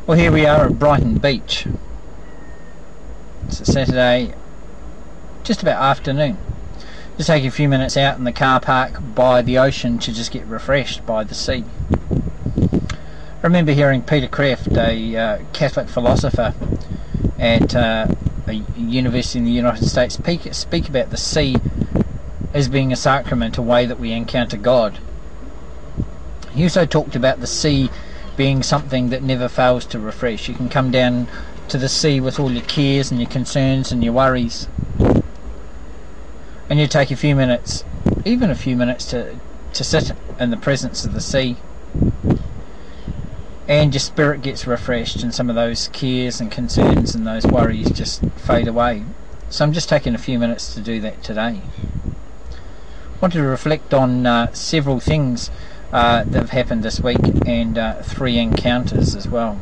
Well, here we are at Brighton Beach. It's a Saturday, just about afternoon. Just take a few minutes out in the car park by the ocean to just get refreshed by the sea. I remember hearing Peter Kraft, a Catholic philosopher at a university in the United States, speak about the sea as being a sacrament, a way that we encounter God. He also talked about the sea being something that never fails to refresh. You can come down to the sea with all your cares and your concerns and your worries, and you take a few minutes, even a few minutes, to sit in the presence of the sea, and your spirit gets refreshed, and some of those cares and concerns and those worries just fade away. So I'm just taking a few minutes to do that today. I wanted to reflect on several things that have happened this week, and 3 encounters as well.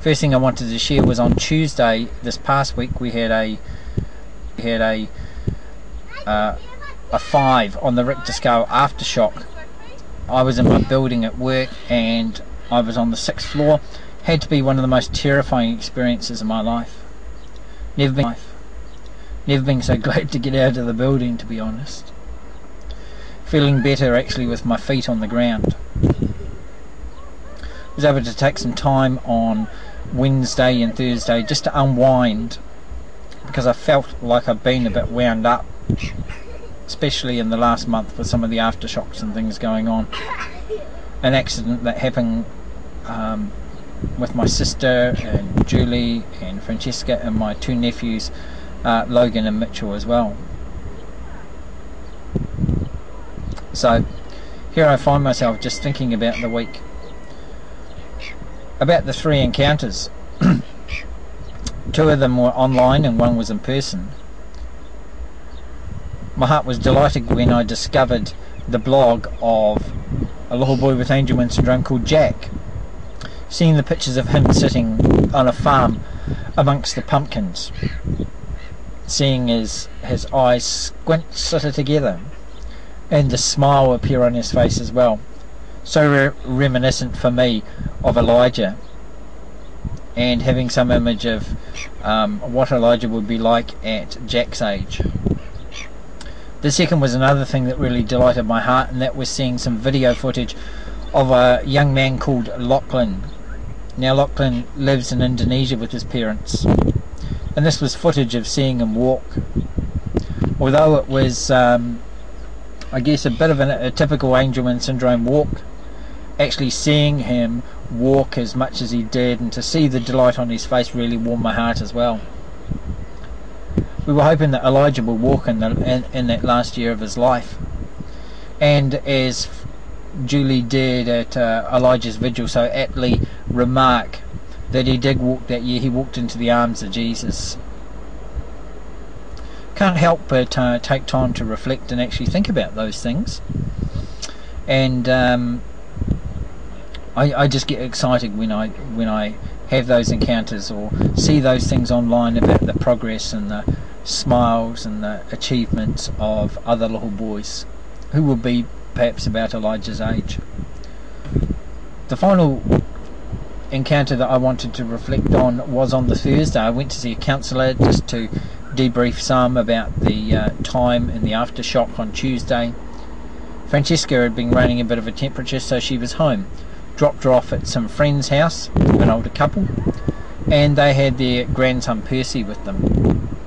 First thing I wanted to share was on Tuesday this past week we had a 5 on the Richter scale aftershock. I was in my building at work and I was on the 6th floor. Had to be one of the most terrifying experiences of my life. Never been so glad to get out of the building, to be honest. Feeling better actually with my feet on the ground. Was able to take some time on Wednesday and Thursday just to unwind, because I felt like I've been a bit wound up, especially in the last month with some of the aftershocks and things going on. An accident that happened with my sister and Julie and Francesca and my 2 nephews, Logan and Mitchell as well. So here I find myself just thinking about the week, about the 3 encounters. 2 of them were online and 1 was in person. My heart was delighted when I discovered the blog of a little boy with Angelman syndrome called Jack. Seeing the pictures of him sitting on a farm amongst the pumpkins, seeing his eyes squint sort of together, and the smile appear on his face as well. So reminiscent for me of Elijah, and having some image of what Elijah would be like at Jack's age. The second was another thing that really delighted my heart, and that was seeing some video footage of a young man called Lachlan. Now Lachlan lives in Indonesia with his parents, and this was footage of seeing him walk. Although it was I guess a bit of a typical Angelman syndrome walk, actually seeing him walk as much as he did and to see the delight on his face really warmed my heart as well. We were hoping that Elijah will walk in that last year of his life, and as Julie did at Elijah's vigil so aptly remark that he did walk that year, he walked into the arms of Jesus. Can't help but take time to reflect and actually think about those things, and I just get excited when I have those encounters or see those things online about the progress and the smiles and the achievements of other little boys who will be perhaps about Elijah's age. The final encounter that I wanted to reflect on was on the Thursday. I went to see a counsellor just to debrief some about the time in the aftershock on Tuesday. Francesca had been running a bit of a temperature, so she was home. Dropped her off at some friend's house, an older couple, and they had their grandson Percy with them.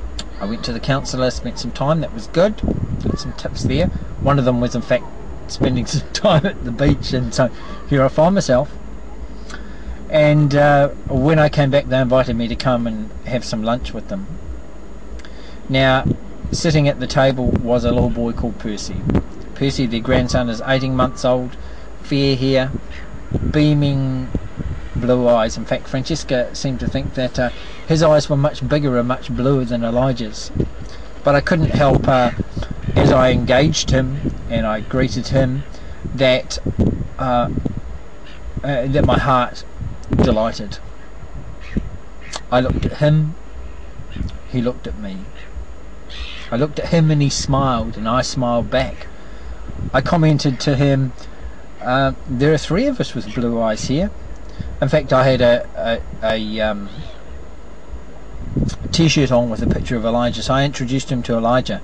I went to the counsellor, spent some time. That was good. Got some tips there. One of them was in fact spending some time at the beach, and so here I find myself. And when I came back, they invited me to come and have some lunch with them. Now, sitting at the table was a little boy called Percy. Percy, their grandson, is 18 months old, fair hair, beaming blue eyes. In fact, Francesca seemed to think that his eyes were much bigger and much bluer than Elijah's. But I couldn't help, as I engaged him and I greeted him, that my heart delighted. I looked at him, he looked at me. I looked at him and he smiled, and I smiled back. I commented to him, there are 3 of us with blue eyes here. In fact, I had a t-shirt on with a picture of Elijah, so I introduced him to Elijah.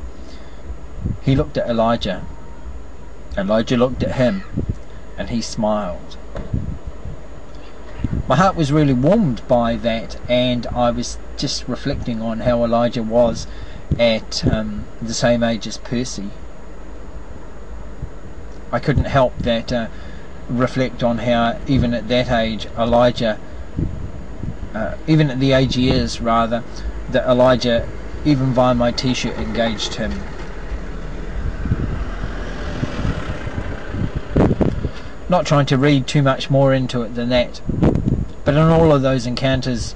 He looked at Elijah. Elijah looked at him, and he smiled. My heart was really warmed by that, and I was just reflecting on how Elijah was at the same age as Percy. I couldn't help that reflect on how even at that age Elijah, even at the age he is rather, that Elijah, even via my t-shirt, engaged him. Not trying to read too much more into it than that, but in all of those encounters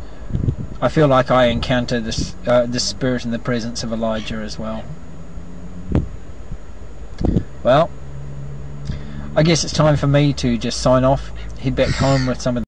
I feel like I encounter this spirit and the presence of Elijah as well. Well, I guess it's time for me to just sign off, head back home with some of